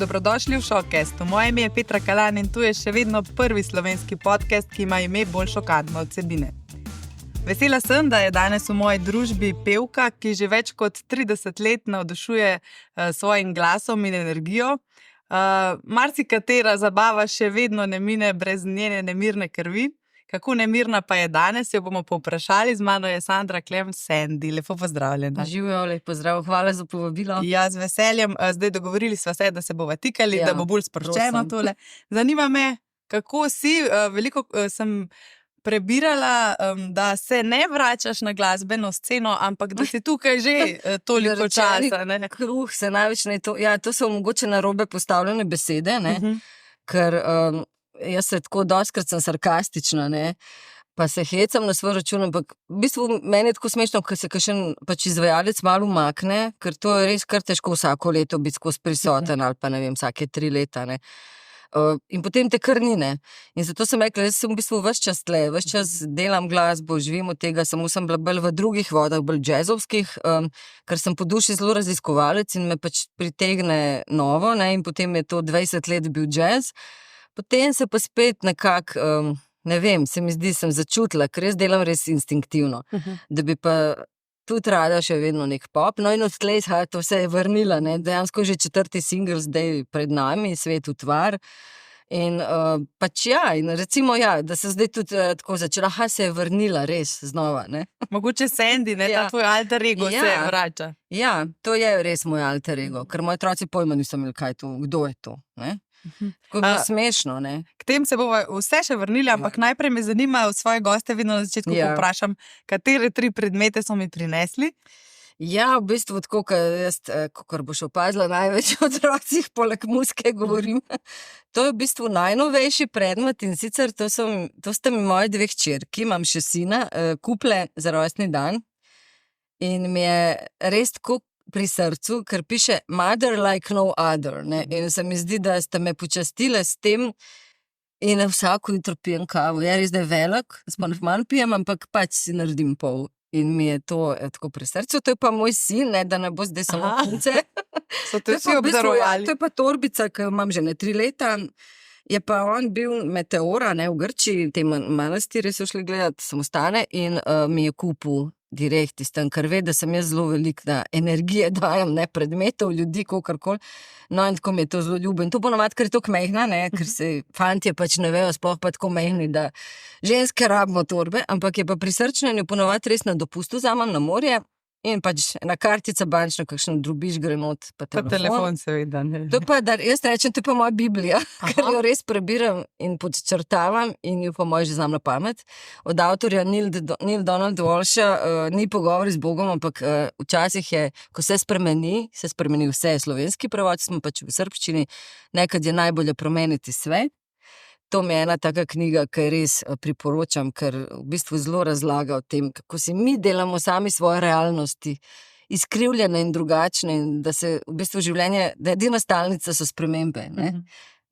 Dobrodošli v Showcastu. Moje ime je Petra Kalan in tu je še vedno prvi slovenski podcast, ki ima ime bolj šokantno od vsebine. Vesela sem, da je danes v moji družbi pevka, ki že več kot 30 let navdušuje svojim glasom in energijo. Marsikatera zabava še vedno ne mine brez njene nemirne krvi. Kako nemirna pa je danes, jo bomo povprašali. Z mano je Sandra Klemen Sandy. Lepo pozdravljena. Živijo, lep pozdrav, hvala za povabilo. Ja, z veseljem. Zdaj dogovorili sva se, da se bova tikali, da bo bolj sproščeno tole. Zanima me, kako si. Veliko sem prebirala, da se ne vračaš na glasbeno sceno, ampak da si tukaj že toliko časa. Kruh se največ ne to. Ja, to so mogoče narobe postavljene besede, ne? Ker jaz se tako dostikrat sem sarkastična, ne? Pa se hecam na svoj račun, ampak v bistvu meni je tako smešno, ker se kakšen pač izvajalec malo umakne, ker to je res kar težko vsako leto biti skozi prisoten ali pa ne vem, vsake 3 leta, ne. In potem te kar ni, ne. In zato sem rekla, jaz sem v bistvu ves čas tle, ves čas delam glasbo, živim od tega, samo sem bila bolj v drugih vodah, bolj jazzovskih, ker sem po duši zelo raziskovalec in me pač pritegne novo, ne, in potem je to 20 let bil jazz. Potem se pa spet nekako, ne vem, se mi zdi, sem začutila, ker jaz delam res instinktivno, da bi pa tudi rada še vedno nek pop, no in odtlej to se je vrnila, ne, dejansko že 4. singel zdaj pred nami, Svet utvar, in pač ja, in recimo ja, da se zdaj tudi tako začela, se je vrnila res znova, ne. Mogoče Sandy, ne, ta tvoj alter ego se vrača. Ja, to je res moj alter ego, ker moji otroci pojma niso imeli, kaj to, kdo je to, ne. Tako je bilo smešno, ne. K tem se bomo vse še vrnili, ampak najprej me zanima, v svoje goste vedno na začetku povprašam, katere 3 predmete so mi prinesli? Ja, v bistvu tako, jaz, kakor boš opazila, največ o otrocih poleg muzike govorim. To je v bistvu najnovejši predmet in sicer to sta mi moji 2 hčerki, imam še sina, kuple za rojstni dan in mi je res tako pri srcu, ker piše Mother like no other, ne, in se mi zdi, da ste me počastile s tem in vsako jutro pijem kavo. Ja, res da je velik, sploh manj pijem, ampak pač si naredim pol. In mi je to tako pri srcu. To je pa moj sin, ne, da ne bo zdaj samo punce. So te vsi obdarovali. To je pa torbica, ki jo imam že ne 3 leta. Je pa on bil meteora, ne, v Grčiji, te manastire so šli gledati samostane in mi je kupil direkt iz tam, ker ve, da sem jaz zelo veliko, da energije dajem, ne, predmetov, ljudi, kakorkoli. No, in tako mi je to zelo ljubim. To ponovadi, ker je tako mehna, ne, ker se fantje pač ne vejo, sploh pa tako mehni, da ženske rabimo torbe, ampak je pa pri srčnenju ponovadi res na dopustu vzamem na morje in pač ena kartica bančna, kakšen drobiž gre not, pa telefon seveda, ne. To pa, da jaz rečem, to je pa moja Biblija, ker jo res prebiram in podčrtavam in jo pa moj že znam na pamet. Od avtorja Neil Donald Walsha ni Pogovori z Bogom, ampak včasih je, ko se spremeni vse, slovenski prevod smo pač v srbščini, nekad je najbolje promeniti svet. To mi je ena taka knjiga, ki res priporočam, ker v bistvu zelo razlaga o tem, kako si mi delamo sami svoje realnosti, izkrivljene in drugačne in da se v bistvu življenje, da edina stalnica so spremembe, ne.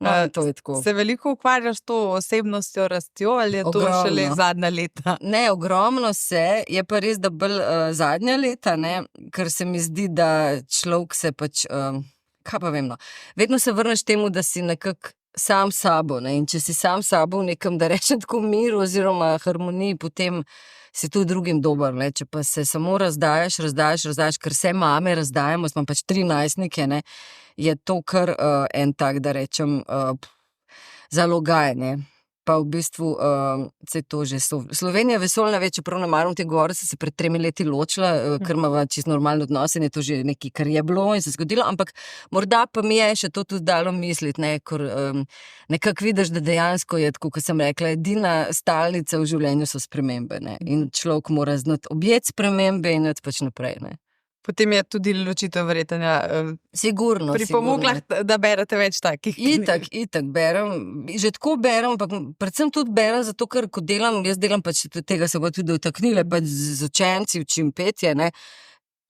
No, to je tako. Se veliko ukvarjaš s to osebnostjo, rastjo ali je to šele zadnja leta? Ne, ogromno se, je pa res, da bolj zadnja leta, ne, ker se mi zdi, da človek se pač, kaj pa vem, no, vedno se vrneš temu, da si nekako sam sabo, ne, in če si sam sabo v nekem, da rečem tako miru oziroma harmoniji, potem si tudi drugim dober, ne, če pa se samo razdajaš, ker vse mame razdajamo, smo pač 3 najstnike, ne, je to kar en tak, da rečem, zalogaj, ne. Pa v bistvu se to že Slovenija vesoljna ve, čeprav ne maram te govore, se pred 3 leti ločila, ker imava čisto normalne odnose in je to že nekaj, kar je bilo in se zgodilo, ampak morda pa mi je še to tudi dalo misliti, ne, ker nekako vidiš, da dejansko je, tako kot sem rekla, edina stalnica v življenju so spremembe, ne, in človek mora znati objeti spremembe in iti pač naprej, ne. Potem je tudi ločitev verjetno sigurno pripomogla, da berete več takih. Itak berem, že tako berem, ampak predvsem tudi berem, zato ker ko delam, jaz delam pač tega se bo tudi dotaknila, pač z učenci učim petje, ne.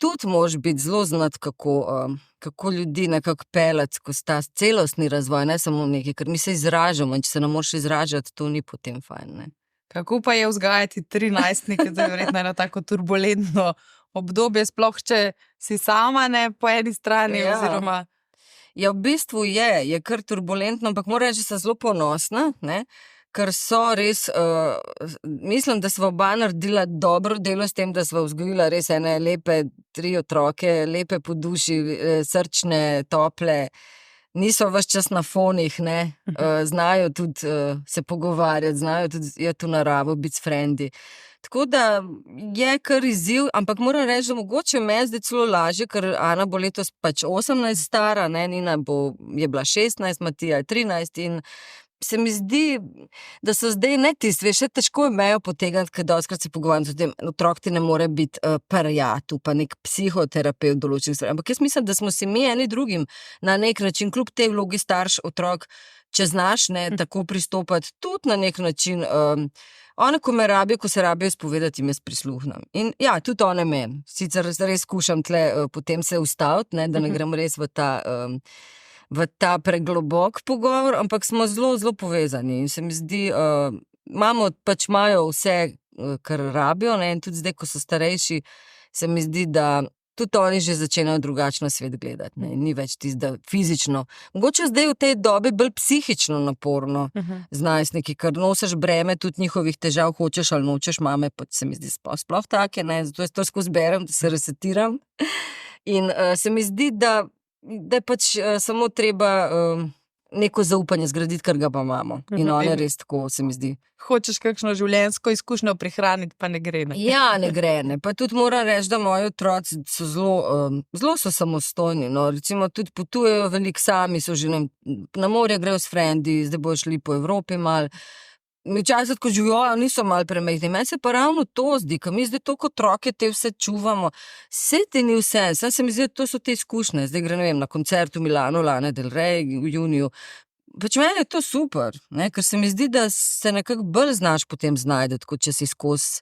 Tudi moraš biti zelo znati, kako ljudi nekako peljati skozi ta celostni razvoj, ne samo nekaj, ker mi se izražamo in če se ne moreš izražati, to ni potem fajn, ne. Kako pa je vzgajati 3 najstnike, to je verjetno eno tako turbulentno obdobje, sploh če si sama, ne, po eni strani oziroma... Ja, v bistvu je kar turbulentno, ampak moram reči, da sem zelo ponosna, ne? Ker so res, mislim, da smo oba naredila dobro delo s tem, da smo vzgojila res ene lepe 3 otroke, lepe po duši, srčne, tople, niso ves čas na fonih, ne, znajo tudi se pogovarjati, znajo tudi iti v naravo, biti s frendi. Tako da je kar izziv, ampak moram reči, da mogoče meni zdaj celo lažje, ker Ana bo letos pač 18 stara, ne, Nina je bila 16, Matija je 13 in se mi zdi, da so zdaj ne tisti, veš, še težko je mejo potegniti, ker dostikrat se pogovarjam o tem, otrok ti ne more biti pariatu, pa nek psihoterapeut določenih stvari. Ampak jaz mislim, da smo si mi eni drugim na nek način, kljub tej vlogi starš, otrok, če znaš ne tako pristopati, tudi na nek način, one, ko me rabijo, ko se rabijo izpovedati, jim jaz prisluhnem. In ja, tudi one meni. Sicer res skušam tle potem se ustaviti, ne, da ne grem res v ta preglobok pogovor, ampak smo zelo, zelo povezani in se mi zdi, imajo vse, kar rabijo, ne, in tudi zdaj, ko so starejši, se mi zdi, da tudi oni že začenjajo drugačno svet gledati, ne, ni več tisto fizično. Mogoče zdaj v tej dobi bolj psihično naporno z najstniki, ker nosiš breme tudi njihovih težav, hočeš ali nočeš, mame pa se mi zdi sploh take, ne, zato jaz to skozi berem, da se resetiram. In se mi zdi, da je pač samo treba neko zaupanje zgraditi, ker ga pa imamo. In one res tako, se mi zdi. Hočeš kakšno življenjsko izkušnjo prihraniti, pa ne gre. Ne? Ja, ne gre. Ne. Pa tudi moram reči, da moji otroci so zelo so samostojni. No. Recimo tudi potujejo veliko sami, so že na morje grejo s frendi, zdaj bojo šli po Evropi malo. Včasih, ko živijo, niso malo premehni. Meni se pa ravno to zdi, ker mi zdaj toliko otroke te vse čuvamo. Vse ti ni vse. Sam se mi zdi, da to so te izkušnje. Zdaj gre, ne vem, na koncert v Milano, Lana Del Rey, v juniju. Pač meni je to super, ne? Ker se mi zdi, da se nekako bolj znaš potem znajdeti, kot če si skozi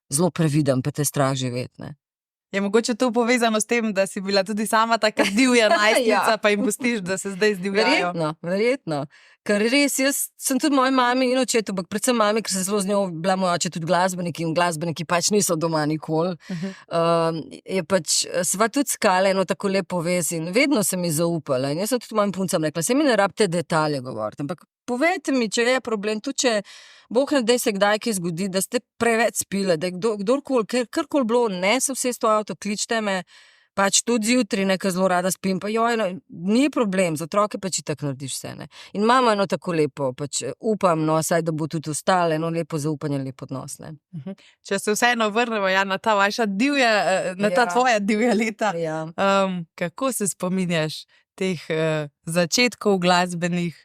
zelo previden, pa te strah živeti, ne. Je mogoče to povezano s tem, da si bila tudi sama taka divja najstnica, pa jim pustiš, da se zdaj zdivjajo? Verjetno. Ker res, jaz sem tudi moji mami in očetu, ampak predvsem mami, ker sem zelo z njo bila moj oče tudi glasbeniki in glasbeniki pač niso doma nikoli. Je pač, sva tudi skala eno tako lepo vez in vedno sem ji zaupala. In jaz sem tudi mojim puncam rekla, se mi ne rabite detalje govoriti, ampak povejte mi, če je problem, tudi če Bog ne daj se kdaj kaj zgodi, da ste preveč spile, da je kdorkoli, karkoli bilo, ne se vse s to avto, kličte me, pač tudi zjutraj, nekaj zelo rada spim, pa joj, no, ni problem, za otroke pač itak narediš vse, ne. In imamo eno tako lepo, pač upam, no, saj da bo tudi ostalo, eno lepo zaupanje, lep odnos, ne. Če se vseeno vrnemo, ja, na ta vaša divja, na ta tvoja divja leta, kako se spominjaš teh začetkov glasbenih?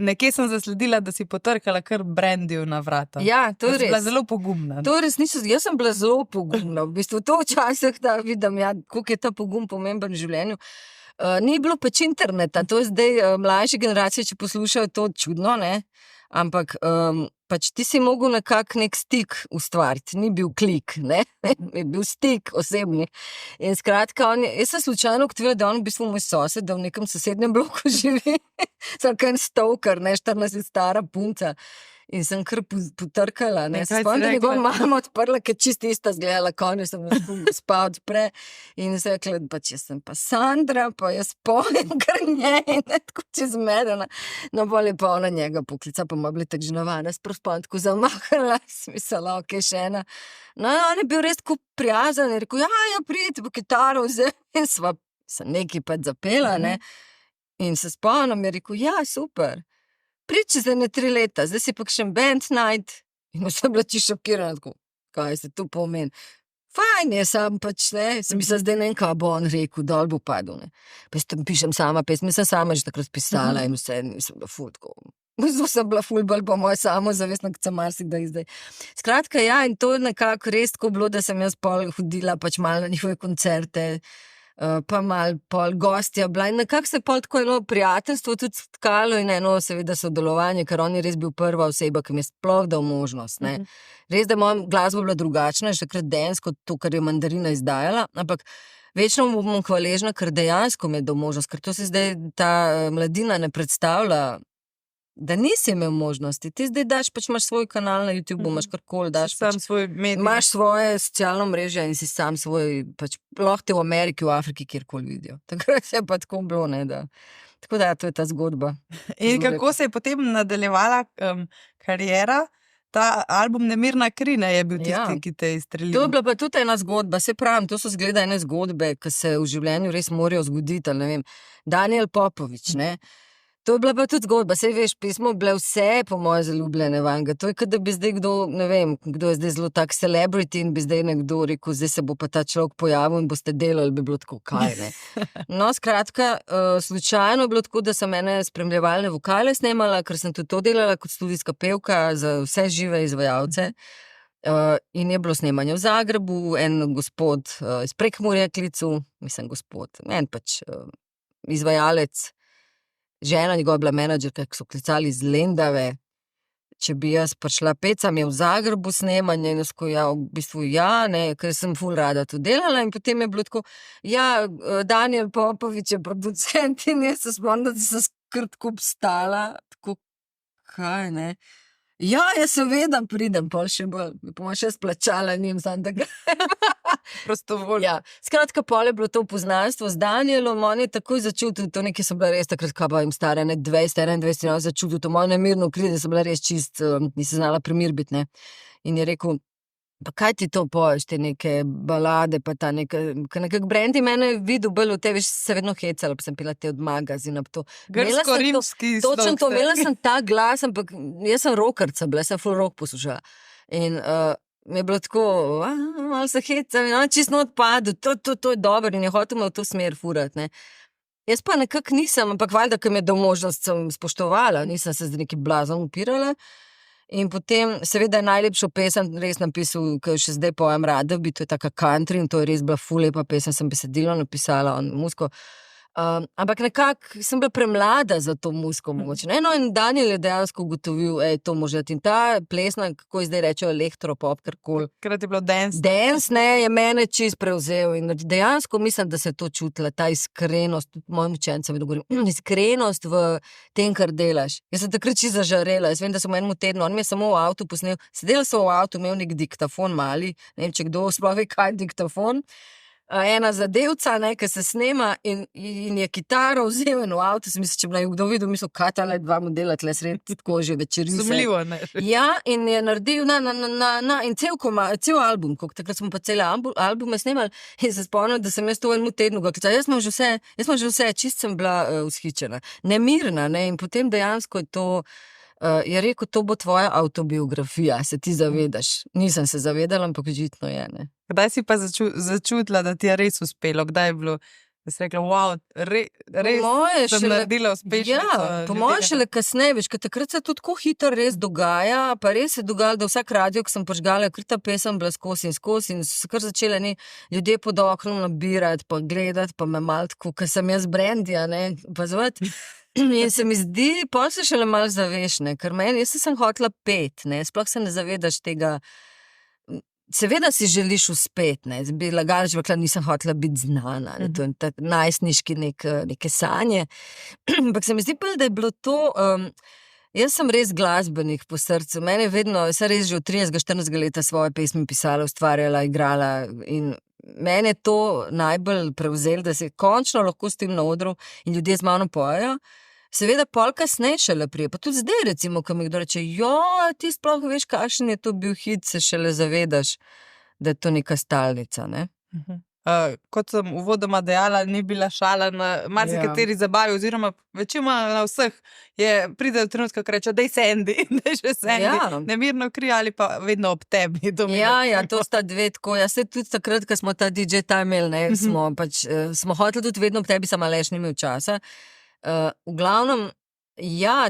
Nekje sem zasledila, da si potrkala kar brandijo na vrata. Ja, to je res. Bila zelo pogumna. To je resnično, jaz sem bila zelo pogumna. V bistvu to včasih da vidim, ja, koliko je ta pogum pomemben v življenju. Ni bilo pač interneta, to je zdaj mlajše generacije, če poslušajo to čudno, ne? Ampak pač ti si mogel nekako nek stik ustvariti, ni bil klik, ne? Je bil stik osebni. In skratka, jaz sem slučajno ugotovila, da on v bistvu moj sosed, da v nekem sosednjem bloku živi, sem kar stovkar, ne, 14 stara punca. In sem kar potrkala, ne, se spomnim, da njegova mama odprla, ker čisto ista zgledala, konjo sem gospa odpre in se rekla, pač jaz sem pa Sandra, pa jaz pojem kar njej, ne, tako čez medena. No, bolj je pa ona njega poklica, pa ima bili tak ženovana, spomnim, tako zamahala, smisala, ok, še ena. No, on je bil res tako prijazen in rekel, ja, pridite po kitaro vzel in sem nekaj pa zapela, ne. In se spomnim, je rekel, ja, super. Priči za 3 leta, zdaj si pa še band night in vse bila čisto šokirana, tako, kaj se tu pomeni. Fajn je, sam pač, ne, sem mislila, zdaj ne vem, kaj bo on rekel, dol bo padel, ne. Pa jaz tam pišem sama pesmi, sem sama že takrat pisala in vse, nisem bila ful, tako. Zelo sem bila ful, bolj po moje samozavestna, kot sem marsikdaj zdaj. Skratka, ja, in to je nekako res tako bilo, da sem jaz pol hodila pač malo na njihove koncerte, pa malo pol gostja bila in nekako se pol tako eno prijateljstvo tudi stkalo in eno seveda sodelovanje, ker on je res bil prva oseba, ki mi je sploh dal možnost, ne. Res, da moja glasba bila drugačna, še takrat dance kot to, kar je Mandarina izdajala, ampak večno mu bom hvaležna, ker dejansko mi je dal možnost, ker to se zdaj ta mladina ne predstavlja, da nisi imel možnosti. Ti zdaj daš, pač imaš svoj kanal na YouTubeu, imaš karkoli, daš Sam svoj medij. imaš svoje socialno mreže in si sam svoj, pač lahko te v Ameriki, v Afriki, kjerkoli vidijo. Takrat je pa tako bilo, ne, da. Tako da, to je ta zgodba. In kako se je potem nadaljevala kariera? Ta album Nemirna kri je bil tisti, ki te je izstrelil. To je bila pa tudi ena zgodba, se pravim, to so zgleda ene zgodbe, ki se v življenju res morajo zgoditi, ne vem, Daniel Popovič, ne, to je bila pa tudi zgodba, sej veš, pismo bile vse po moje zaljubljene vanga, to je, kot da bi zdaj kdo, ne vem, kdo je zdaj zelo tak celebrity in bi zdaj nekdo rekel, zdaj se bo pa ta človek pojavil in boste delali, bi bilo tako, kaj, ne. No, skratka, slučajno je bilo tako, da sem ene spremljevalne vokale snemala, ker sem tudi to delala kot studijska pevka za vse žive izvajalce. In je bilo snemanje v Zagrebu, en gospod iz Prekmurja klical, mislim gospod, en pač izvajalec, žena njegova bila menadžerka, ki so klicali iz Lendave, če bi jaz prišla pecam je v Zagrebu snemanje in ja, v bistvu ja, ne, ker sem ful rada to delala in potem je bilo tako, ja, Daniel Popovič je producent in jaz se spomnim, da sem skrtko obstala, tako, kaj, ne. Ja, jaz seveda pridem, pol še bolj, pa še splačala, njim sam, da ga. Prostovoljno. Ja, skratka, pol je bilo to poznanstvo z Danielom, on je takoj začutil, to nekaj so bila res takrat, kaj pa jim stare, ne, 20-21, začutil to mojo nemirno kri, da so bila res čist, nisem znala primir biti, ne. In je rekel, pa kaj ti to poješ, te neke balade, pa ta nekak Brandy mene videl bolj v tebi, se vedno hecala, pa sem pila te od magazina, pa to. Grško-rimski slog. Točno to, imela sem ta glas, ampak jaz sem rockerca bila, sem full rock poslušala. In mi je bilo tako, malo se hecam, in on čisto odpadel, to je dobro in je hotel me v to smer furat, ne. Jaz pa nekako nisem, ampak valjda, ker mi je dal možnost, sem spoštovala, nisem se z neki blazom upirala. In potem, seveda, najlepšo pesem res napisal, ki jo še zdaj pojem rada bi, to je taka country in to je res bila ful lepa pesem, sem besedilo napisala, on muziko. Ampak nekako sem bila premlada za to muziko mogoče. No, in Daniel je dejansko ugotovil, to može in ta plesna, kako zdaj rečejo, elektropop, karkoli. Takrat je bilo dance. Dance, ne, je mene čist prevzel in dejansko mislim, da se je to čutila, ta iskrenost, tudi mojim učencem vedno govorim, iskrenost v tem, kar delaš. Jaz sem takrat čist zažarela, jaz vem, da sem v enem tednu, on mi je samo v avtu posnel, sedela sem v avtu, imel nek diktafon mali, ne vem, če kdo sploh ve, kaj je diktafon. Ena zadevca, ne, ki se snema in je kitaro vzel v avto, sem mislil, če bi kdo videl, mislil, kaj tale dva modela tle sred tako že večeri. Sumljivo, ne. Ja, in je naredil in cel album, takrat smo pa cele albume snemali in se spomnil, da sem jaz to v enem tednu ga klical, jaz sem že vse, čist sem bila vzhičena, nemirna, ne, in potem dejansko je to, je rekel, to bo tvoja avtobiografija, se ti zavedaš. Nisem se zavedala, ampak očitno je, ne. Kdaj si pa začutila, da ti je res uspelo? Kdaj je bilo, da si rekla, wow, res sem naredila uspešnico? Ja, po moje šele kasneje, veš, ker takrat se to tako hitro res dogaja, pa res se dogajalo, da vsak radio, ki sem požgala, ker ta pesem bila skozi in so se kar začele ljudje pod oknom nabirati, pa gledati, pa me malo tako, ker sem jaz Brandija, ne, pa zvati. In se mi zdi, pol se šele malo zaveš, ne, ker jaz sem hotela pet, ne, sploh se ne zavedaš tega. Seveda si želiš uspeti, ne, bi lagala, že rekla, nisem hotela biti znana, ne, to je najstniški neke sanje, ampak se mi zdi pa, da je bilo to, jaz sem res glasbenik po srcu, meni je vedno, sem res že od 30-40 leta svoje pesmi pisala, ustvarjala, igrala in meni je to najbolj prevzel, da se končno lahko stojim na odru in ljudje z mano pojejo. Seveda pol kasneje šele prije, pa tudi zdaj recimo, ko mi kdo reče, ti sploh veš, kakšen je to bil hit, se šele zavedaš, da je to neka stalnica, ne. Kot sem uvodoma dejala, ni bila šala na marsikateri zabavi, oziroma večinoma na vseh pride do trenutka, ko reče, daj Sandy, daj že Sandy, nemirno kri ali pa vedno ob tebi. Ja, to sta dve tako, se tudi takrat, ko smo ta DJ time imeli, ne, smo hoteli tudi vedno ob tebi, samo Aleš ni imel časa. V glavnem, ja,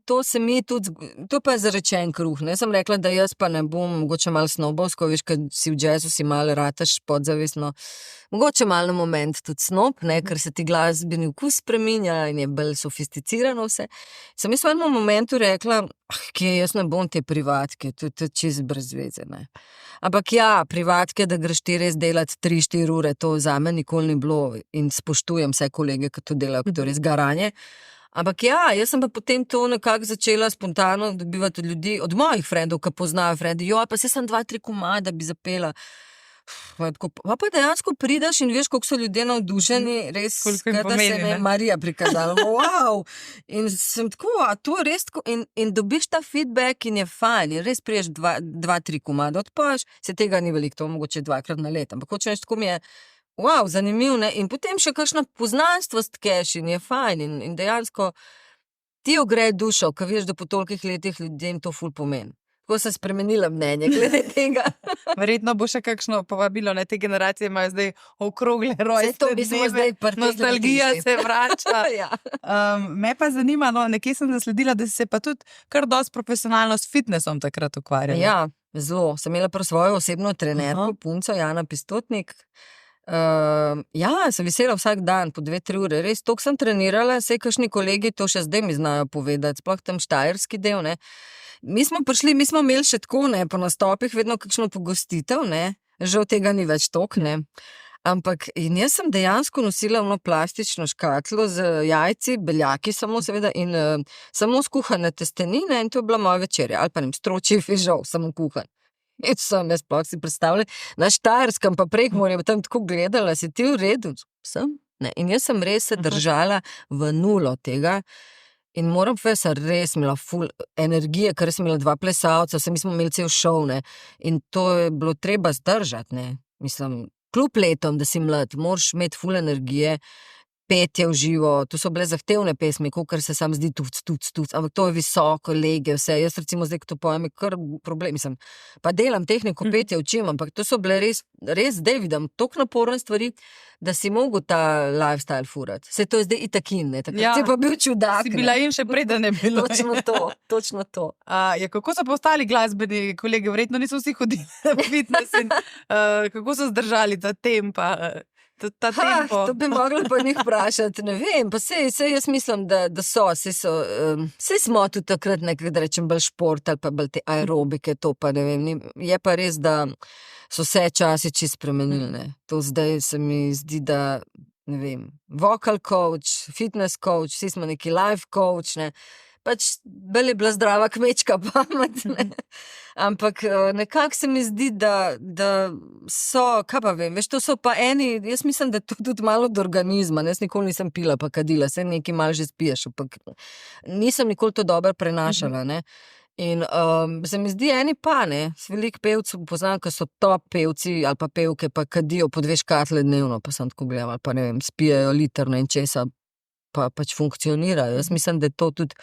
to se mi tudi, to pa je zarečen kruh, ne, sem rekla, da jaz pa ne bom mogoče malo snobovsko, veš, kad si v jazzu si malo rataš podzavestno, mogoče malo na moment tudi snob, ne, ker se ti glasbeni vkus spreminja in je bolj sofisticirano vse. Sem jaz v enem momentu rekla, jaz ne bom te privatke, to je čist brez veze, ne. Ampak ja, privatke, da greš ti res delati 3-4 ure, to zame nikoli ni bilo in spoštujem vse kolege, ki to delajo, ki to res garanje. Ampak ja, jaz sem pa potem to nekako začela spontano dobivati od ljudi, od mojih frendov, ki poznajo frendi. Jo, pa se sem 2-3 komada bi zapela. Pa dejansko prideš in veš, koliko so ljudje navdušeni, res, da se je Marija prikazala. Wow! In sem tako, a to je res tako, in dobiš ta feedback in je fajn, in res priješ 2-3 komada odpoješ, se tega ni veliko, to mogoče 2-krat na let, ampak hoče nešto, ko mi je wow, zanimiv, ne, in potem še kakšna poznanstva stkeš in je fajn, in dejansko ti ogreje dušo, ko veš, da po tolikih letih ljudem to ful pomeni. Tako sem spremenila mnenje glede tega. Verjetno bo še kakšno povabilo, ne, te generacije imajo zdaj okrogle rojstne dneve, nostalgija se vrača. Ja. Me pa zanima, no, nekje sem zasledila, da si se pa tudi kar dosti profesionalno s fitnessom takrat ukvarjala. Ja, zelo. Sem imela prav svojo osebno trenerko, punco Jana Pistotnik. Ja, sem vesela vsak dan po 2-3 ure. Res, toliko sem trenirala, saj kakšni kolegi to še zdaj mi znajo povedati, sploh tam štajerski del, ne. Mi smo imeli še tako, ne, po nastopih vedno kakšno pogostitev, ne, žal tega ni več toliko, ne. Ampak in jaz sem dejansko nosila ono plastično škatlo z jajci, beljaki samo seveda in samo skuhane testenine in to je bila moja večerja. Ali pa nem stročji fižol, samo kuhan. In sem, jaz sploh si predstavljala, na Štajerskem pa Prekmurje, tam tako gledala, si ti v redu? Sem, ne. In jaz sem res se držala v nulo tega. In moram povedati, sem res imela ful energije, ker sem imela 2 plesalca, mi smo imeli cel šov, ne. In to je bilo treba zdržati, ne. Mislim, kljub letom, da si mlad, moraš imeti ful energije, petje v živo, to so bile zahtevne pesmi, kakor se sam zdi tuc, ampak to je visoko, lege, vse. Jaz recimo zdaj, ko to pojem, je kar problem, mislim, pa delam tehniko petje, učim, ampak to so bile res zdaj vidim, toliko naporne stvari, da si mogel ta lifestyle furati. Se to je zdaj itakin, ne, takrat si pa bil čudak. Si bila in še preden je bilo. Točno to. Kako so pa ostali glasbeni kolegi, verjetno niso vsi hodili na fitness in kako so zdržali ta tempa? To bi mogla pa njih vprašati, ne vem, pa sej jaz mislim, da so, sej smo tudi takrat nekaj, da rečem, bolj šport ali pa bolj te aerobike, to pa ne vem, je pa res, da so se časi čisto spremenili, ne. To zdaj se mi zdi, da, ne vem, vocal coach, fitness coach, vsi smo neki life coach, ne. Pač bolj je bila zdrava kmečka pamet, ne. Ampak nekako se mi zdi, da so, kaj pa vem, veš, to so pa eni, jaz mislim, da to tudi malo od organizma, ne, jaz nikoli nisem pila pa kadila, saj nekaj malo že spiješ, ampak nisem nikoli to dobro prenašala, ne. In se mi zdi eni pa, ne, s veliko pevcev poznam, ki so top pevci ali pa pevke, pa kadijo po 2 škatle dnevno, pa sem tako gledala, ali pa ne vem, spijajo liter in česa, pa pač funkcionirajo. Jaz mislim, da je to tudi,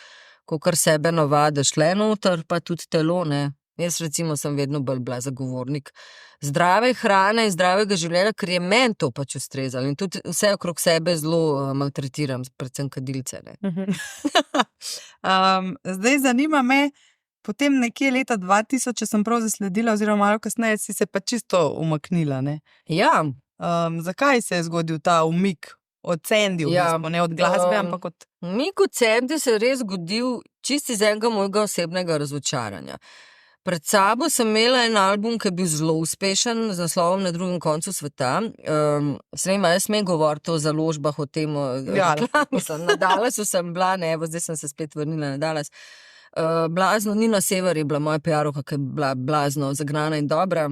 kakor sebe navadiš le noter, pa tudi telo, ne. Jaz recimo sem vedno bolj bila zagovornik zdrave hrane in zdravega življenja, ker je meni to pač ustrezalo in tudi vse okrog sebe zelo maltretiram, predvsem kadilce, ne. Zdaj zanima me, potem nekje leta 2000, če sem prav zasledila, oziroma malo kasneje, si se pa čisto umaknila, ne. Ja. Zakaj se je zgodil ta umik od Sandy, v bistvu, ne od glasbe, ampak od... Umik od Sandy se je res zgodil čisto iz enega mojega osebnega razočaranja. Pred sabo sem imela en album, ki je bil zelo uspešen, z naslovom Na drugem koncu sveta. Jaz smem govoriti o založbah, o tem, na Dallasu sem bila, ne, evo, zdaj sem se spet vrnila na Dallas. Blazno, Nina Sever je bila moja PR-ovka, ki je bila blazno zagnana in dobra.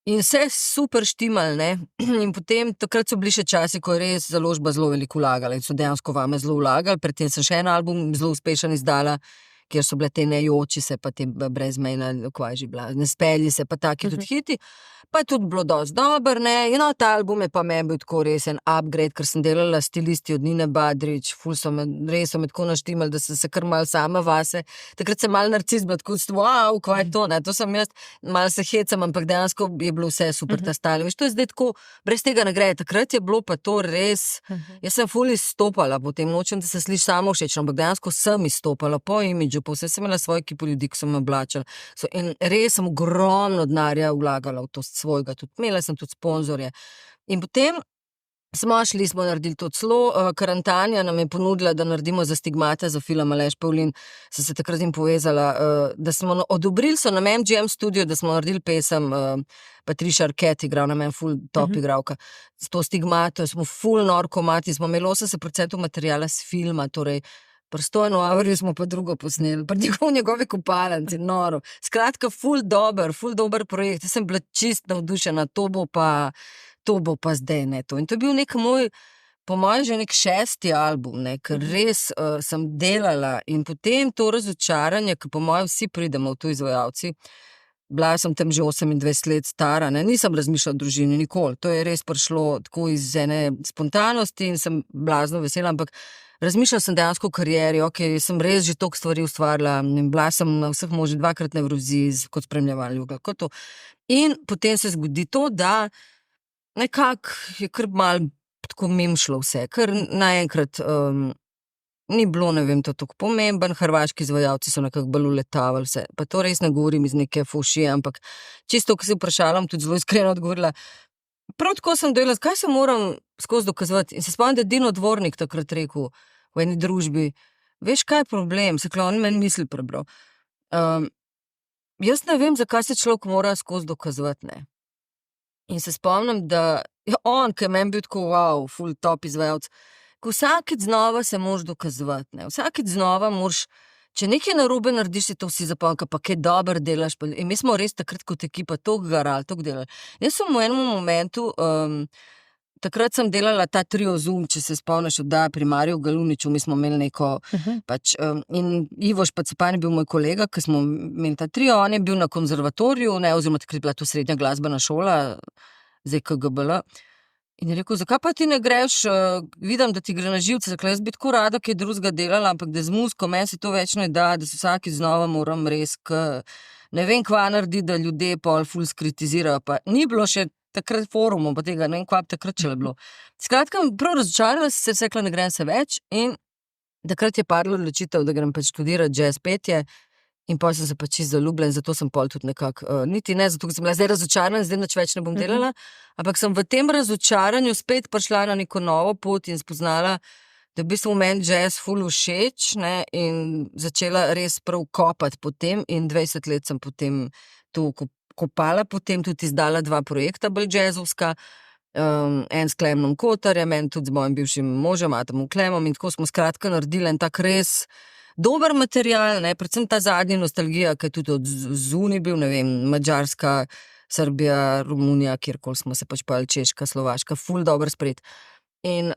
In vse super štimal, ne, in potem takrat so bili še časi, ko je res založba zelo veliko vlagala in so dejansko vame zelo vlagali, predtem sem še en album zelo uspešen izdala, kjer so bile te nejoči se, pa te brezmejna, kva je že bila, ne spelji se, pa taki tudi hiti, pa je tudi bilo dosti dober, ne, in ta album je pa meni bil tako res en upgrade, ker sem delala stilisti od Nine Badrič, res so me tako naštimali, da sem se kar malo sama vase, takrat sem malo narcis bila, tako wow, kva je to, ne, to sem jaz, malo se hecam, ampak dejansko je bilo vse super ta style, veš, to je zdaj tako, brez tega ne gre, takrat je bilo pa to res, jaz sem ful izstopala, potem nočem, da se sliši samo všečno, ampak dejansko sem izstopala po imidžu, po vse sem imela svoj ekipo ljudi, ki so me oblačali, in res sem ogromno denarja vlagala v to svojega, tudi imela sem tudi sponzorje. In potem smo naredili to celo, Karantanja nam je ponudila, da naredimo za Stigmata, za film Aleš Pavlin, sem se takrat jim povezala, da smo odobrili so nam MGM studio, da smo naredili pesem, Patricia Arquette igral na meni ful top igralka, s to Stigmato, smo ful norkomati, smo imeli 80% materijala s filma, torej Prostojno Avrju smo pa drugo posneli, pa njegovi kopalnici, noro. Skratka, ful dober projekt, jaz sem bila čist navdušena, to bo pa zdaj, ne, to. In to je bil nek moj, po mojem že nek 6. album, ne, ker res sem delala in potem to razočaranje, ker po mojem vsi pridemo v tu izvajalci, bila sem tam že 28 let stara, ne, nisem razmišljala o družini nikoli, to je res prišlo tako iz ene spontanosti in sem blazno vesela, ampak razmišljala sem dejansko o karieri, sem res že toliko stvari ustvarila, bila sem na vseh možnih 2-krat na Evroviziji kot spremljevalka, kot to. In potem se zgodi to, da nekako je kar malo tako mimo šlo vse, ker naenkrat ni bilo, ne vem, to tako pomemben, hrvaški izvajalci so nekako bolj uletavali vse, pa to res ne govorim iz neke fušije, ampak čisto, ko si vprašala, tudi zelo iskreno odgovorila, prav tako sem delala, kaj se moram skozi dokazovati, in se spomnim, da je Dino Dvornik takrat rekel v eni družbi, veš, kaj je problem, se on meni misli prebral. Jaz ne vem, zakaj se človek mora skozi dokazovati, ne. In se spomnim, da je on, ki je meni bil tako, wow, ful top izvajalec, ko vsakič znova se moraš dokazovati, ne. Vsakič znova moraš, če nekaj narobe narediš, si to vsi zapomnijo, pa kaj dobro delaš, in mi smo res takrat kot ekipa toliko garali, toliko delali. Jaz sem v enem momentu, takrat sem delala ta trio Zoom, če se spomniš, oddaja pri Mariju Galuniču, mi smo imeli neko, pač, in Ivo Špacepan je bil moj kolega, ki smo imeli ta trio, on je bil na konzervatoriju, ne, oziroma takrat je bila to srednja glasbena šola, zdaj KGBL, in je rekel, zakaj pa ti ne greš, vidim, da ti gre na živce, zakaj jaz bi tako rada kaj drugega delala, ampak da z muziko, meni se to več ne da, da se vsakič znova moram res, ne vem, kva narediti, da ljudje pol ful skritizirajo, pa ni bilo še takrat forumov, pa tega, ne vem, kva bi takrat še bilo. Skratka, prav razočarala se rekla, ne grem se več, in takrat je padla odločitev, da grem pač študirati jazz petje, in potem sem se pač čisto zaljubila in zato sem pol tudi nekako, niti ne, zato sem bila zdaj razočarana, zdaj nič več ne bom delala, ampak sem v tem razočaranju spet prišla na neko novo pot in spoznala, da v bistvu meni jazz ful všeč, ne, in začela res prav kopati po tem in 20 let sem potem to kopala, potem tudi izdala 2 projekta bolj jazzovska, en s Klemnom Kotarjem, en tudi z mojim bivšim možem, Atomom Klemom, in tako smo skratka naredili en tak res dober material, ne, predvsem ta zadnji nostalgija, ki je tudi od zunaj bil, ne vem, Madžarska, Srbija, Romunija, kjerkoli smo se pač pojeli, Češka, Slovaška, ful dober sprejet. In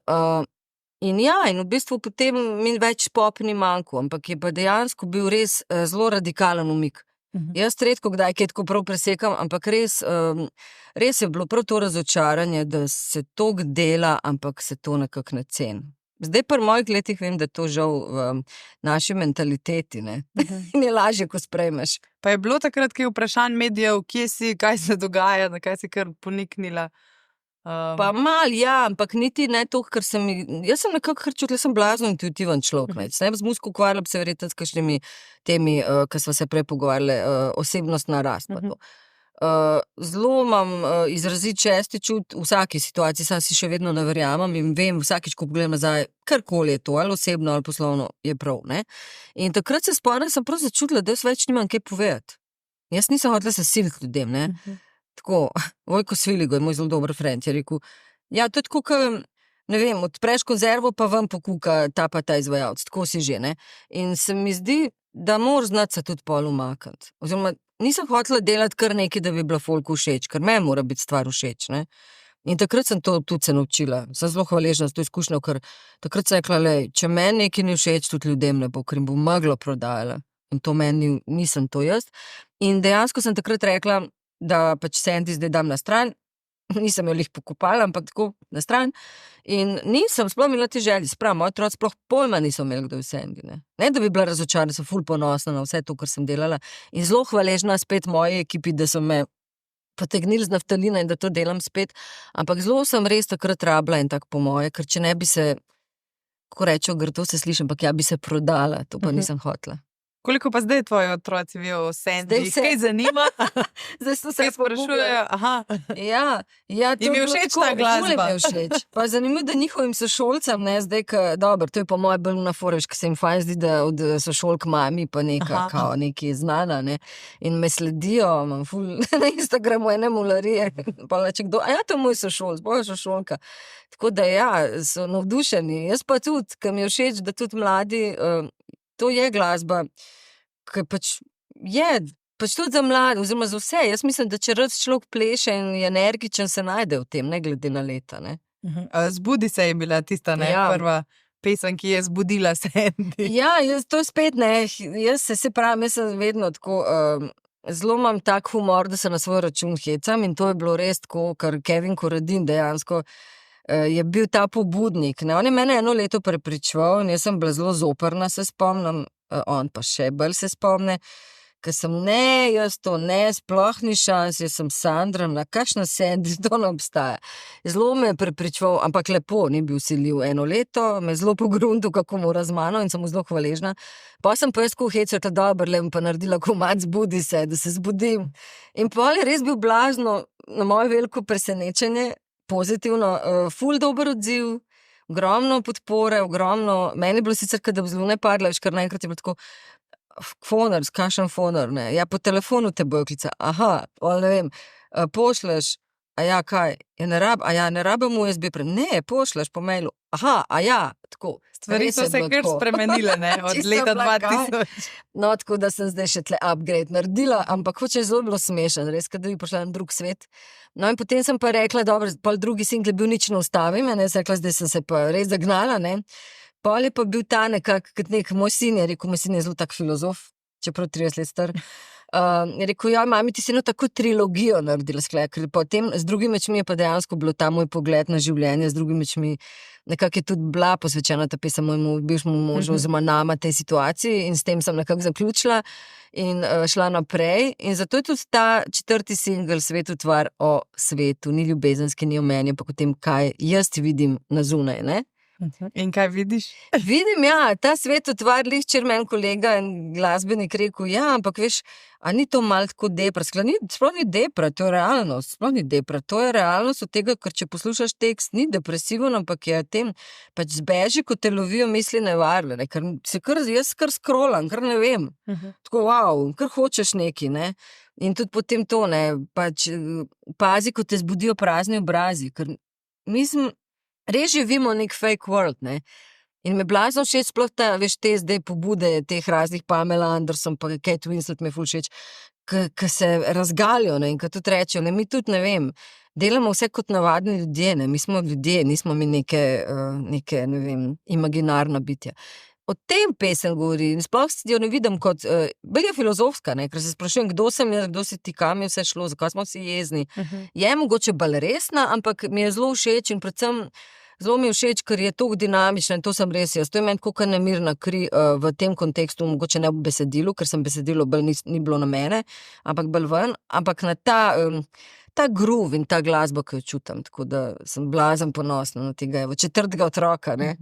ja, in v bistvu potem mi več pop ni manjko, ampak je pa dejansko bil res zelo radikalen umik. Jaz redko kdaj kaj tako prav presekam, ampak res je bilo prav to razočaranje, da se toliko dela, ampak se to nekako ne ceni. Zdaj pri mojih letih vem, da je to žal v naši mentaliteti, ne. In je lažje, ko sprejmeš. Pa je bilo takrat kaj vprašanj medijev, kje si, kaj se dogaja, na kaj si kar poniknila? Pa mal, ja, ampak niti ne to, ker jaz sem nekako čutila, sem blazno intuitiven človek, ne. Se ne bi z muziko ukvarjala, bi se verjetno s kakšnimi temi, ki sva se prej pogovarjali, osebnostna rast pa to. Zelo imam izrazit šesti čut v vsaki situaciji, sam si še vedno ne verjamem in vem, vsakič, ko pogledam nazaj, karkoli je to, ali osebno ali poslovno, je prav, ne. In takrat se spomnim, sem prav začutila, da jaz več nimam kaj povedati. Jaz nisem hotela se siliti ljudem, ne. Tako, Vojko Sviligo je moj zelo dober friend, je rekel, ja, to je tako, ke, ne vem, odpreš konzervo, pa ven pokuka ta pa ta izvajalec, tako si že, ne. In se mi zdi, da moraš znati se tudi pol umakniti. Oziroma, nisem hotela delati kar nekaj, da bi bila folku všeč, ker meni mora biti stvar všeč, ne. In takrat sem to tudi se naučila. Sem zelo hvaležna za to izkušnjo, ker takrat sem rekla, lej, če meni nekaj ni všeč, tudi ljudem ne bo, ker jim bo meglo prodajala. In to meni nisem to jaz. In dejansko sem takrat rekla, da pač Sandy zdaj dam na stran, nisem jo lih pokopala, ampak tako na stran. In nisem sploh imela te želje, spravo, moji otroci sploh pojma niso imeli, kdo je Sandy, ne. Ne, da bi bila razočarana, sem ful ponosna na vse to, kar sem delala. In zelo hvaležna spet moji ekipi, da so me potegnili z naftalina in da to delam spet. Ampak zelo sem res takrat rabila in tako po moje, ker če ne bi se, kako rečejo, grdo se sliši, ampak ja bi se prodala, to pa nisem hotela. Koliko pa zdaj tvoji otroci vejo o Sandy? Zdaj vse. Kaj zanima? Zdaj so se Kaj sprašujejo? Aha. Ja, to Jim je bilo všeč tako, ta glasba? ful jim je všeč. Pa zanimivo, da njihovim sošolcem, ne, zdaj, dobro, to je po moje bolj na forež, ker se jim fajn zdi, da od sošolk mami pa neka, kao, neki je znana, ne, in me sledijo, imam ful na Instagramu ene mularije, pa leče kdo, a ja, to je moj sošolc, boja sošolka. Tako da ja, so navdušeni. Jaz pa tudi, ker mi je všeč, da tudi mladi, to je glasba, ki pač je, pač tudi za mlade, oziroma za vse. Jaz mislim, da če res človek pleše in je energičen, se najde v tem, ne glede na leta, ne. Zbudi se je bila tista, ne, Ja. prva pesem, ki je zbudila Sandy. Ja, to je spet, ne, jaz se pravim, jaz sem vedno tako, zelo imam tak humor, da se na svoj račun hecam in to je bilo res tako, ker Kevin Koradin dejansko je bil ta pobudnik, ne, on je mene 1 leto prepričeval in jaz sem bila zelo zoprna, se spomnim, on pa še bolj se spomne, ker sem, jaz to ne, sploh ni šans, jaz sem Sandra, kakšna Sandy, to ne obstaja. Zelo me je prepričeval, ampak lepo, ni bil siljiv 1 leto, me je zelo pogruntil, kako mora z mano in sem mu zelo hvaležna. Pa sem pa jaz tako hecala, dobro, le pa naredila komad Zbudi se, da se zbudim. In pol je res bil blazno, na moje veliko presenečenje, pozitivno, ful dober odziv, ogromno podpore, ogromno, meni je bilo sicer, da bi zelo ne padla, veš, kar naenkrat je bilo tako, fonar, kakšen fonar, ne, ja, po telefonu te bojo klicali, aha, ne vem, pošleš, a ja, kaj, ne rabim USB, ne, pošleš po mailu, aha, a ja, tako. Stvari so se kar spremenile, ne, od Čisto leta bila 2000. No, tako da sem zdaj še tle upgrade naredila, ampak hoče zelo bilo smešen, res, da bi prišla na drug svet. No in potem sem pa rekla, dobro, pol drugi singl je bil Nič ne ustavim, ne, sem rekla, zdaj sem se pa res zagnala, ne. Pol je pa bil ta nekak, kot moj sin je rekel, moj sin je zelo tak filozof, čeprav 30 let star. Je rekel, ja, mami, ti si eno tako trilogijo naredila, ker potem z drugimi očmi je pa dejansko bilo ta moj pogled na življenje, z drugimi očmi nekako je tudi bila posvečena ta pesem mojemu bivšemu možu oziroma nama tej situaciji in s tem sem nekako zaključila in šla naprej in zato je tudi ta 4. singl Svetotvar o svetu, ni ljubezenski, ni o meni, ampak o tem, kaj jaz vidim na zunaj, ne. In kaj vidiš? Vidim, ja, ta svetotvar, če meni kolega in glasbenik rekel, ja, ampak veš, a ni to malo tako depra? Sploh ni depra, to je realnost, sploh ni depra, to je realnost od tega, ker če poslušaš tekst, ni depresiven, ampak je tem, pač zbeži, ko te lovijo misli nevarne, ne, ker se jaz kar scrollam, kar ne vem, tako wow, kar hočeš neki, ne, in tudi potem to, ne, pač pazi, ko te zbudijo prazni obrazi, ker mislim, res živimo nek fake world, ne. In me blazno všeč sploh ta, veš, te zdaj pobude teh raznih Pamela Anderson pa Kate Winslet me ful všeč, ke se razgalijo, ne, in ke tudi rečejo, ne, mi tudi, ne vem, delamo vse kot navadni ljudje, ne, mi smo ljudje, nismo mi neke, ne vem, imaginarna bitja. O tem pesem govori in sploh jo ne vidim kot, bolj je filozofska, ne, ker se sprašujem, kdo sem jaz, kdo si ti, kam je vse šlo, zakaj smo vsi jezni. Je mogoče bolj resna, ampak mi je zelo všeč in predvsem zelo mi je všeč, ker je toliko dinamična in to sem res jaz. To je meni tako kot nemirna kri v tem kontekstu, mogoče ne v besedilu, ker sem besedilo bolj ni bilo na mene, ampak bolj ven, ampak na ta groove in ta glasba, ki jo čutim, tako da sem blazno ponosna na tega, 4. otroka, ne.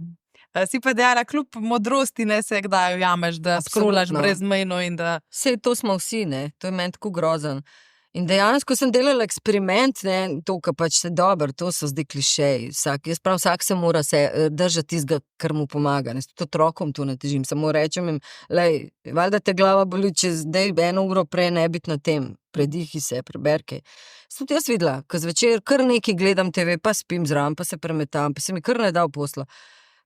Si pa dejala, kljub modrosti, ne, se kdaj ujameš, da scrollaš brezmejno in da... Sej to smo vsi, ne, to je meni tako grozen. In dejansko sem delala eksperiment, ne, to, ka pač se dobro, to so zdaj klišeji, vsak se mora držati tistega, kar mu pomaga, ne, tudi otrokom to ne težim, samo rečem jim, lej, valjda te glava boli, če zdaj 1 uro prej ne biti na tem, predihi se, preberkej. Sem tudi jaz videla, ko zvečer kar nekaj gledam TV, pa spim zraven, pa se premetam, pa se mi kar ne da v posla.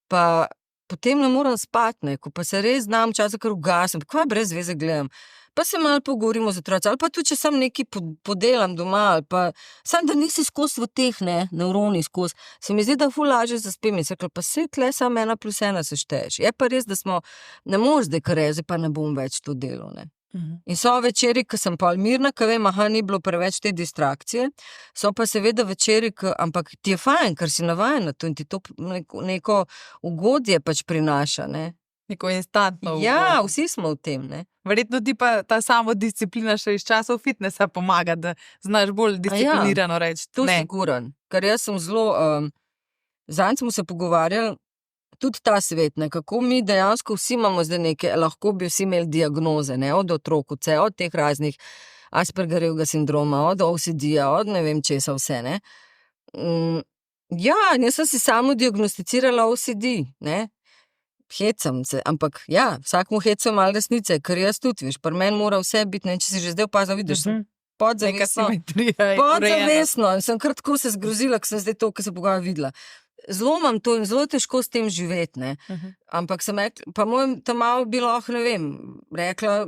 Pa potem ne moram spati, ne, ko pa se res znam včasih kar ugasim, kva brez veze gledam. Pa se malo pogovorimo z otroci, ali pa tudi, če sam nekaj podelam doma, ali pa sam, da nisi skozi v teh, ne, nevroni skozi. Se mi zdi, da ful lažje zaspim in se rekla, pa sej tle samo 1 + 1 sešteješ. Je pa res, da smo, ne moreš zdaj kar reči, pa ne bom več to delal, ne. In so večeri, ko sem pol mirna, ko vem, ni bilo preveč te distrakcije, so pa seveda večeri, ampak ti je fajn, ker si navajen na to in ti to neko ugodje pač prinaša, ne. Neko instantno ugodje. Ja, vsi smo v tem, ne. Verjetno ti pa ta samodisciplina še iz časov fitnesa pomaga, da znaš bolj disciplinirano reči. To siguren, ker jaz sem zelo, zadnjič smo se pogovarjali, tudi ta svet, ne, kako mi dejansko vsi imamo zdaj neke, lahko bi vsi imeli diagnoze, ne, od otrok, od teh raznih Aspergerjevega sindroma, od OCD-ja, od ne vem česa vse, ne. Ja, jaz sem si samo diagnosticirala OCD, ne. Hecam se, ampak ja, vsakmu hecu malo resnice, ker jaz tudi, veš, pri meni mora vse biti, ne, če si že zdaj opazil, vidiš, podzavestno, sem kar tako se zgrozila, ker sem zdaj to, kar se Boga videla. Zelo imam to in zelo težko s tem živeti, ne. Ampak sem rekla, pa moj tam malo bi lahko, ne vem, rekla,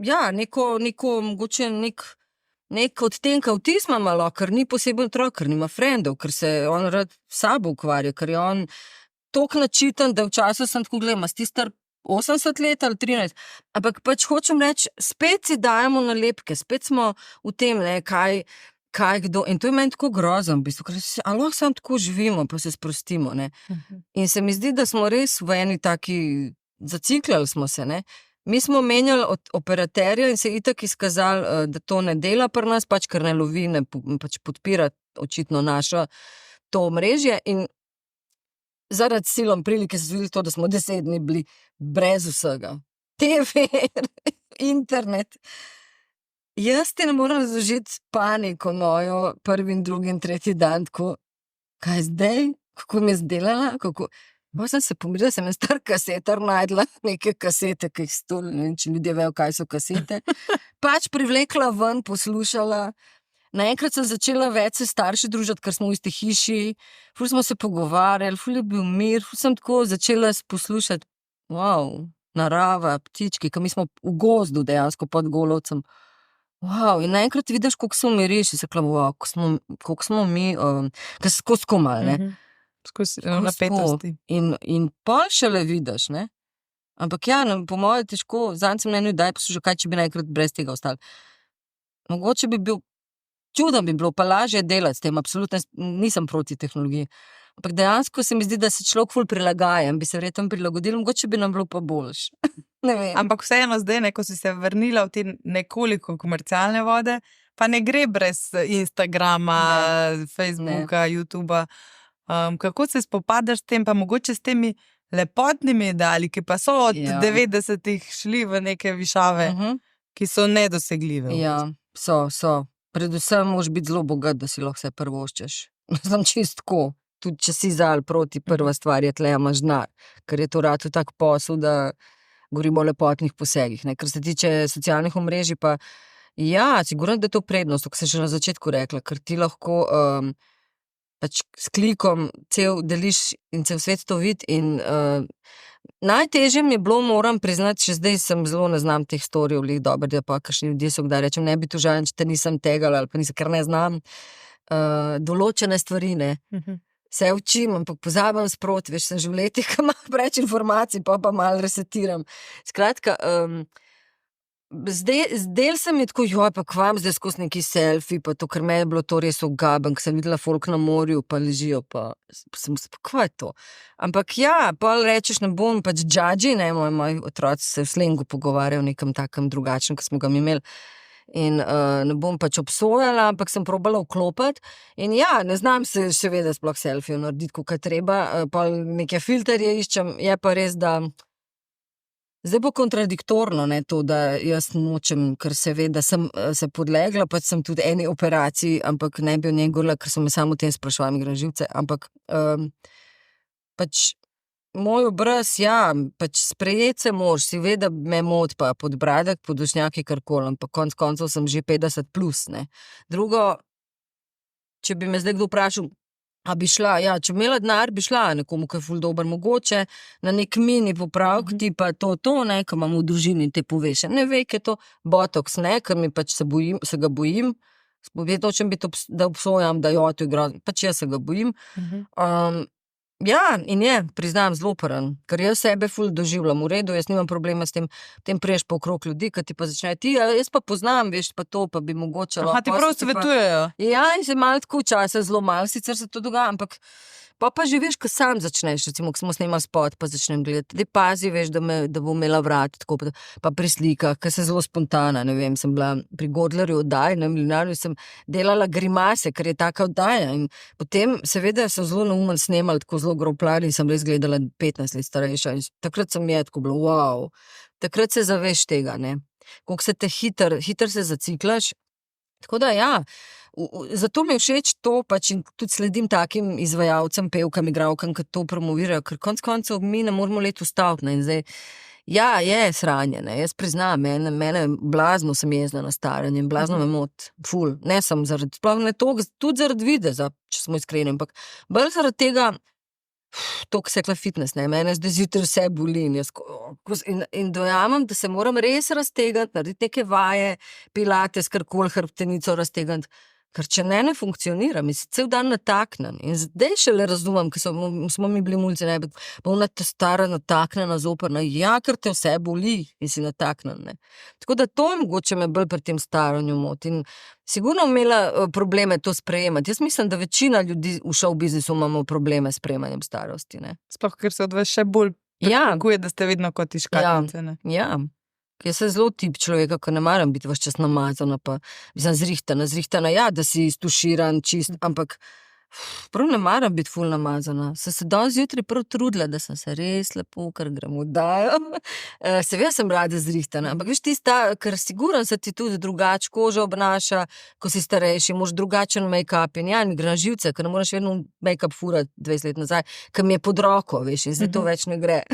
ja, neko mogoče nek odtenek avtizma malo, ker ni poseben otrok, ker nima frendov, ker se on rad sabo ukvarja, ker je on toliko načiten, da včasih sem tako gledala, si ti star 80 let ali 13, ampak pač hočem reči, spet si dajemo nalepke, spet smo v tem, ne, kaj kdo, in to je meni tako grozno, v bistvu, ker lahko samo tako živimo, pa se sprostimo, ne. In se mi zdi, da smo res v eni taki, zaciklali smo se, ne. Mi smo menjali od operaterja in se itak izkazali, da to ne dela pri nas, pač ker ne lovi, ne pač podpira očitno našo to omrežje in zaradi silom prilike se zgodilo to, da smo 10 dni bili brez vsega. TV, internet. Jaz ti ne moram razložiti paniko mojo prvi in drugi in tretji dan, tako, kaj zdaj, kako mi je zdelala, kako... Bolj sem se pomirila, sem en star kasetar najdla, neke kasete, ki jih stoli, ne vem, če ljudje vejo, kaj so kasete. Pač privlekla ven, poslušala. Naenkrat sem začela več se starši družiti, ker smo v isti hiši, ful smo se pogovarjali, ful je bil mir, ful sem tako začela poslušati, wow, narava, ptički, ker mi smo v gozdu dejansko pod Golovcem. Wow, in naenkrat vidiš, koliko se umiriš, in se rekla, wow, koliko smo mi, ker se skozi komal, ne. Skozi napetosti. In pol šele vidiš, ne. Ampak ja, po moje težko, zanj sem eno idej poslušal, kaj če bi naenkrat brez tega ostali. Mogoče bi bil čudno bi bilo, pa lažje delati s tem, absolutno nisem proti tehnologiji. Ampak dejansko se mi zdi, da se človek ful prilagaja, bi se verjetno prilagodil, mogoče bi nam bilo pa boljše. Ne vem. Ampak vseeno zdaj, ko si se vrnila v te nekoliko komercialne vode, pa ne gre brez Instagrama, Facebooka, YouTubea. Kako se spopadaš s tem, pa mogoče s temi lepotnimi ideali, ki pa so od 90-ih šli v neke višave, ki so nedosegljive. Ja, so. Predvsem moraš biti zelo bogat, da si lahko vse prvoščeš. Znam čistko. Tudi če si za ali proti, prva stvar je tle, imaš denar. Ker je to rado tak posel, da govorimo o lepotnih posegih. Ne? Ker se tiče socialnih omrežij, pa ja, sigurno, da je to prednost, kot sem že na začetku rekla, ker ti lahko pač s klikom cel deliš in cel svet to vidi in najtežje mi je bilo, moram priznati, še zdaj sem zelo ne znam teh storijev, lih dobro, da pa kakšni ljudje so kdaj rečem, ne bi tužajen, če te nisem tegala ali pa nisem, ker ne znam določene stvari, ne. Se učim, ampak pozabim sproti, veš, sem že v letih, ki imam preveč informacij, pa malo resetiram. Skratka, zdaj se mi tako, joj, pa kvam zdaj skozi neki selfie, pa to, ker me je bilo to res ogaben, ker sem videla folk na morju, pa ležijo, pa sem se, pa kva je to? Ampak ja, pa rečeš, ne bom pač judgy, ne, moji otroci se v slengu pogovarjajo v nekem takem drugačnem, ki smo ga imeli, in ne bom pač obsojala, ampak sem probala vklopiti in ja, ne znam se še vedeti sploh selfie narediti, kakor treba, pa neke filterje iščem, je pa res, da zdaj bo kontradiktorno, ne, to, da jaz nočem, ker se ve, da sem se podlegla, pač sem tudi eni operaciji, ampak ne bi o njej govorila, ker so me samo o tem spraševali, mi gre živce, ampak pač moj obraz, ja, pač sprejeti se moraš, si ve, da me moti pa podbradek, podošnjaki, karkoli, ampak konec koncev sem že 50 plus, ne. Drugo, če bi me zdaj kdo vprašal, a bi šla, ja, če bi imela denar, bi šla nekomu, ki je ful dober, mogoče na nek mini popravek, ti pa to, ne, ko imam v družini, te poveš, ne ve, kaj je to botoks, ne, ker mi pač se ga bojim, hočem biti, da obsojam, da jo to igra, pač jaz se ga bojim. Ja, in je, priznam, zelo paren, ker jaz sebe ful doživljam v redu, jaz nimam problema s tem, potem priješ pa okrog ljudi, ki ti pa začnejo, jaz pa poznam, veš, pa to, pa bi mogoče lahko. Ti prav svetujejo. Ja, in se malo tako časa, zelo malo, sicer se to dogaja, ampak Pa že veš, ko sam začneš, recimo, ko smo snemali spot, pa začnem gledati, da pazi, veš, da bo imela vrat, tako pa pri slikah, ker sem zelo spontana, ne vem, sem bila pri Godlerju oddaji, na Mlinarju sem delala grimase, ker je taka oddaja in potem seveda sem zelo neumen snemal, tako zelo groblari in sem res gledala 15 let starejša in takrat sem je tako bilo, wow, takrat se zaveš tega, ne, koliko se te hitro se zaciklaš, tako da ja, zato mi je všeč to, pač in tudi sledim takim izvajalcem, pevkam, igralkam, ki to promovirajo, ker konec koncev mi ne moramo leto ustaviti, ne, in zdaj, ja, je sranje, ne, jaz priznam, mene blazno sem jezna na staranje, blazno me mot, ful, ne sem zaradi, sploh ne to, tudi zaradi videza, če smo iskreni, ampak bolj zaradi tega, to, ko se je fitness, ne, mene zdaj zjutraj vse boli in dojamem, da se moram res raztegniti, narediti neke vaje, pilates, karkoli, hrbtenico raztegniti, ker če ne funkcionira, mi si cel dan nataknen in zdaj šele razumem, ker smo mi bili mulci, ne, pa ona ta stara nataknjena, zoprna, ja, ker te vse boli in si nataknen, ne. Tako da to mogoče me bolj pri tem staranju moti in sigurno imela probleme to sprejemati. Jaz mislim, da večina ljudi v show biznisu imamo probleme s sprejemanjem starosti, ne. Sploh, ker se od vas še bolj pričakuje, da ste vedno kot iz škatlice, ne. Ja. Jaz sem zelo tip človeka, ko ne maram biti ves čas namazana, pa mislim zrihtana, ja, da si stuširan, čist, ampak prav ne maram biti ful namazana. Sem se danes zjutraj prav trudila, da sem se res lepo, ker grem v oddajo. Seveda sem rada zrihtana, ampak veš tista, ker siguran se ti tudi drugače koža obnaša, ko si starejši, moraš drugačen make-up in ja, mi gre na živce, ker ne moraš vedno make-up furati 20 let nazaj, ker mi je pod roko, veš, in zdaj to več ne gre.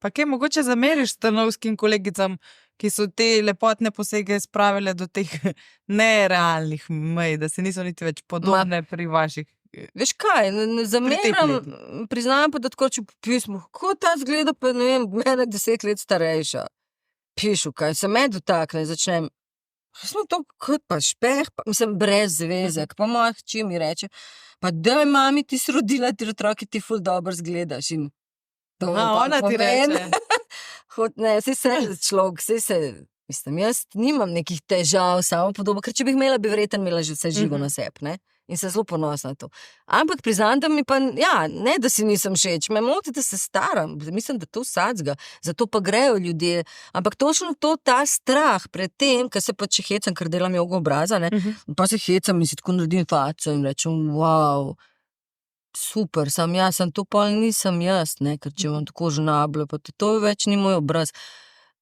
Pa kaj mogoče zameriš stanovskim kolegicam, ki so te lepotne posege spravile do teh nerealnih mej, da se niso niti več podobne pri vaših? Veš kaj, ne zameram, priznam pa, da tako če po pismu, kako ta zgleda pa, ne vem, mene 10 let starejša. Pišu, kaj se me dotakne, začnem, smo to kot pa špeh, pa mislim, brez zvezek, pa moja hči mi reče, pa daj, mami, ti si rodila, ti otroki, ti ful dobro zgledaš in ona ti reče. Ne, saj se človek, mislim, jaz nimam nekih težav, samo podobo, ker če bi imela, bi verjetno imela že vse živo na sebi, ne, in se zelo ponosna na to. Ampak priznam, da mi pa, ja, ne, da si nisem všeč, me moti, da se staram, mislim, da to vsacga, zato pa grejo ljudje, ampak točno to, ta strah pred tem, ker se pa če hecam, ker delam jogo obraza, ne, pa se hecam in si tako naredim faco in rečem, wow, super, sem to pa nisem jaz, ne, ker če vam tako žnablo, pa to več ni moj obraz.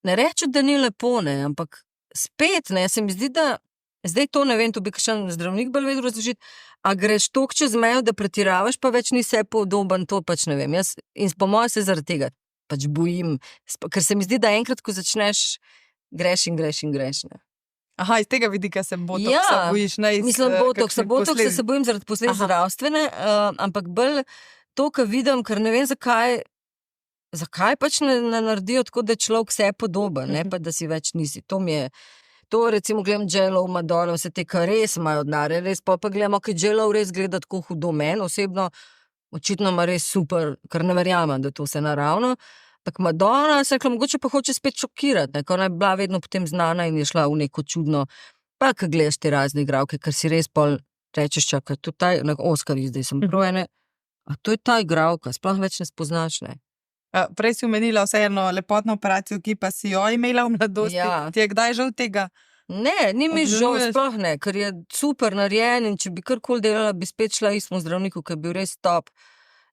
Ne reče, da ni lepo, ne, ampak spet, ne, se mi zdi, da zdaj to ne vem, to bi kakšen zdravnik bolj vedel razložiti, a greš toliko čez mejo, da pretiravaš, pa več ni se podoben, to pač ne vem, jaz in po moje se zaradi tega pač bojim, ker se mi zdi, da enkrat, ko začneš, greš, ne. Aha, iz tega vidika se botoksa bojiš, ne iz mislim, botoksa se bojim zaradi posledic zdravstvene, ampak bolj to, kar vidim, ker ne vem, zakaj pač ne naredijo tako, da je človek vse podoben, ne pa, da si več nisi. To mi je, to recimo gledam J-Lo, Madonna, vse te, kar res imajo denarja, res pa gledamo, kaj J-Lo res gleda tako hudo, meni osebno, očitno ima res super, ker ne verjamem, da to vse naravno. Tako Madonna, se rekla, mogoče pa hoče spet šokirati, ne, ko ona je bila vedno potem znana in je šla v neko čudno, pa ko gledaš te razne igralke, ker si res pol rečeš, čakaj, to je ta Oscar zdaj sem projene, a to je ta igralka, sploh več ne spoznaš, ne. Prej si omenila vseeno lepotno operacijo, ki pa si jo imela v mladosti, ti je kdaj žal tega? Ne, ni mi žal, sploh ne, ker je super narejen in če bi karkoli delala, bi spet šla istemu zdravniku, ker je bil res top.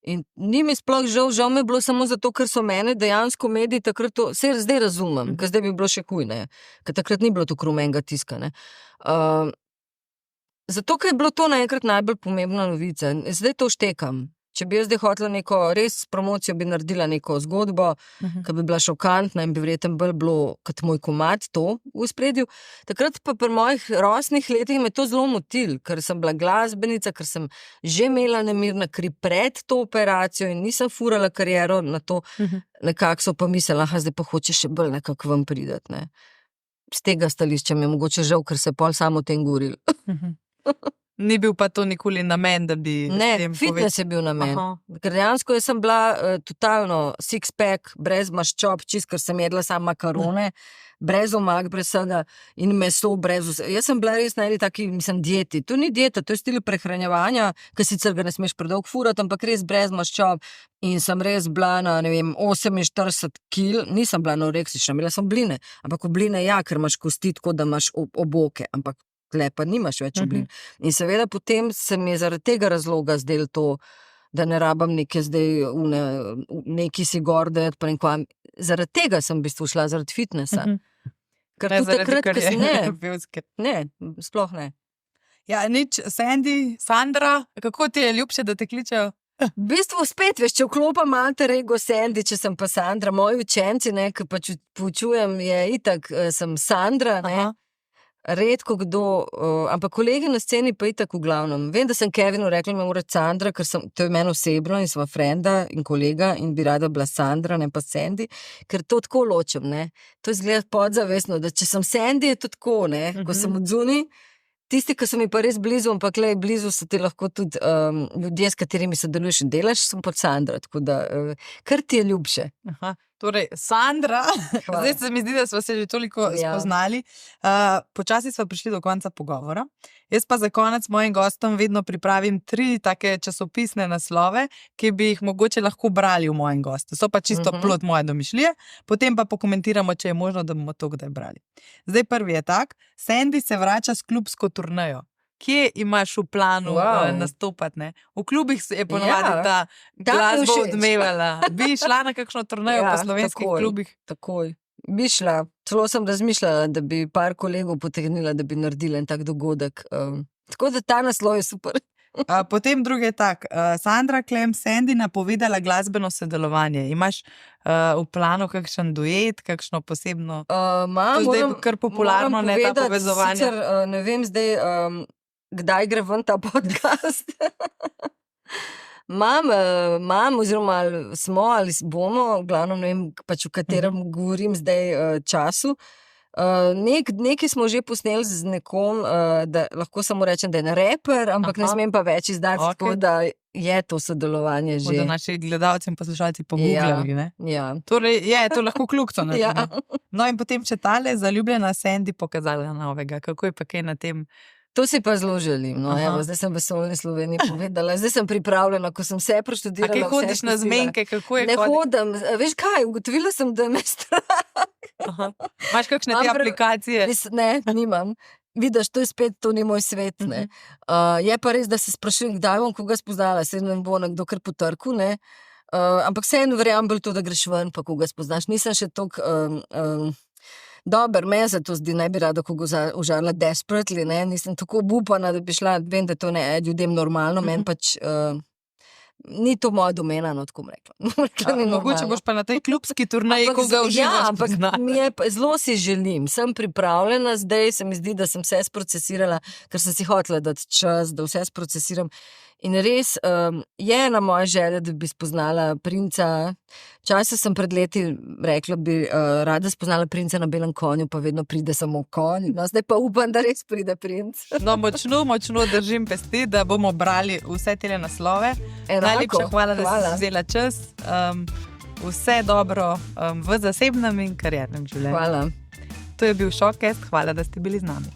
In ni mi sploh žal mi je bilo samo zato, ker so mene dejansko mediji takrat to, vse zdaj razumem, ker zdaj bi bilo še huj, ne, ker takrat ni bilo tako rumenega tiska, ne. Zato, ker je bilo to naenkrat najbolj pomembna novica, zdaj to štekam. Če bi jaz zdaj hotela neko res promocijo, bi naredila neko zgodbo, ki bi bila šokantna in bi verjetno bolj bilo kot moj komad to v spredju. Takrat pa pri mojih rosnih letih me to zelo motil, ker sem bila glasbenica, ker sem že imela nemirna kri pred to operacijo in nisem furala kariero na to, nekako so pa mislila, zdaj pa hoče še bolj nekako ven pridati, ne. Z tega stališča mi je mogoče žal, ker se pol samo o tem govoril. Ni bil pa to nikoli namen, da bi Ne, s tem fitness je bil namen. Aha. Ker dejansko jaz sem bila totalno six-pack, brez maščob, čist, ker sem jedla samo makarone, brez omak, brez vsega in meso, brez vse. Jaz sem bila res na eni taki, mislim, dieti. To ni dieta, to je stil prehranjevanja, ki sicer ga ne smeš predolgo furati, ampak res brez maščob. In sem res bila na, ne vem, 48 kil, nisem bila anoreksična, imela sem obline, ampak obline ja, ker imaš kosti tako, da imaš oboke, ampak tle pa nimaš več oblin. In seveda potem se mi je zaradi tega razloga zdelo to, da ne rabam neke zdaj neki si gorde, pa nekaj. Zaradi tega sem v bistvu šla, zaradi fitnessa. Ker Ne tudi zaradi takrat, ko si kariere pevske. ne, sploh ne. Ja, nič, Sandy, Sandra, kako ti je ljubše, da te kličejo? V bistvu spet, veš, če vklopam alter ego Sandy, če sem pa Sandra, moji učenci, ne, ki pač poučujem, je itak, sem Sandra, ne. Aha. Redko kdo, ampak kolegi na sceni pa itak v glavnem. Vem, da sem Kevinu rekla, da mora Sandra, ker to je meni osebno in sva frenda in kolega in bi rada bila Sandra, ne pa Sandy, ker to tako ločem, ne. To izgleda podzavestno, da če sem Sandy, je to tako, ne, ko sem odzuni. Tisti, ki so mi pa res blizu, ampak le blizu so ti lahko tudi ljudje, s katerimi sodeluješ in delaš, sem pa Sandra, tako da kar ti je ljubše. Aha. Torej, Sandra, Hvala. zdaj se mi zdi, da smo se že toliko spoznali. Počasi smo prišli do konca pogovora. Jaz pa za konec mojim gostom vedno pripravim 3 take časopisne naslove, ki bi jih mogoče lahko brali v mojem gostu. So pa čisto plod moje domišljije, potem pa pokomentiramo, če je možno, da bomo to kdaj brali. Zdaj prvi je tak, Sandy se vrača s klubsko turnejo. Kje imaš v planu nastopati? Ne? V klubih je ponovadi ta glasba odmevala. Bi šla na kakšno turnejo po slovenskih klubih? Takoj. Bi šla. Celo sem razmišljala, da bi par kolegov potegnila, da bi naredila en tak dogodek. Tako da ta naslov je super. Potem drugi je tak. Sandra Klem Sandy napovedala glasbeno sodelovanje. Imaš v planu kakšen duet, kakšno posebno? To zdaj je kar popularno, ne ta povezovanje. Sicer ne vem zdaj, kdaj gre ven ta podcast. Imam, oziroma smo ali bomo, v glavnem ne vem, pač v katerem govorim zdaj času. Nekaj smo že posneli z nekom, da lahko samo rečem, da je reper, ampak ne smem pa več izdati, tako da je to sodelovanje že. Bodo naši gledalci in poslušalci pogooglali, ne? Ja. Torej, je to lahko kljukco. Ja. No in potem, če tale zaljubljena Sandy pokazala novega, kako je pa kaj na tem? To si pa zelo želim. No, evo, zdaj sem v Vesoljni Sloveniji povedala. Zdaj sem pripravljena, ko sem vse preštudirala. A kaj hodiš na zmenke? Kako je ne hodim. Veš kaj, ugotovila sem, da me strah. Imaš kakšne te aplikacije? Ne, nimam. Vidiš, to je spet, to ni moj svet. Ne. Je pa res, da se sprašujem, kdaj bom koga spoznala, se ne bo nekdo kar po trku, ne. Ampak vseeno verjamem bolj to, da greš ven, pa koga spoznaš. Nisem še toliko dober, meni se to zdi, ne bi rada koga užarila desperately, ne, nisem tako obupana, da bi šla, vem, da to ne je ljudem normalno, meni pač ni to moja domena, no, tako rekla. Mogoče boš pa na tej klubski turneji, koga uživaš spoznati. Mi je, zelo si želim, sem pripravljena, zdaj se mi zdi, da sem vse sprocesirala, ker sem si hotela dati čas, da vse sprocesiram. In res je ena moja želja, da bi spoznala princa. Včasih sem pred leti rekla, bi rada spoznala princa na belem konju, pa vedno pride samo konj. No, zdaj pa upam, da res pride princ. No, močno držim pesti, da bomo brali vse tele naslove. Najlepša hvala, da si vzela čas. Vse dobro v zasebnem in kariernem življenju. Hvala. To je bil Šokcast, hvala, da ste bili z nami.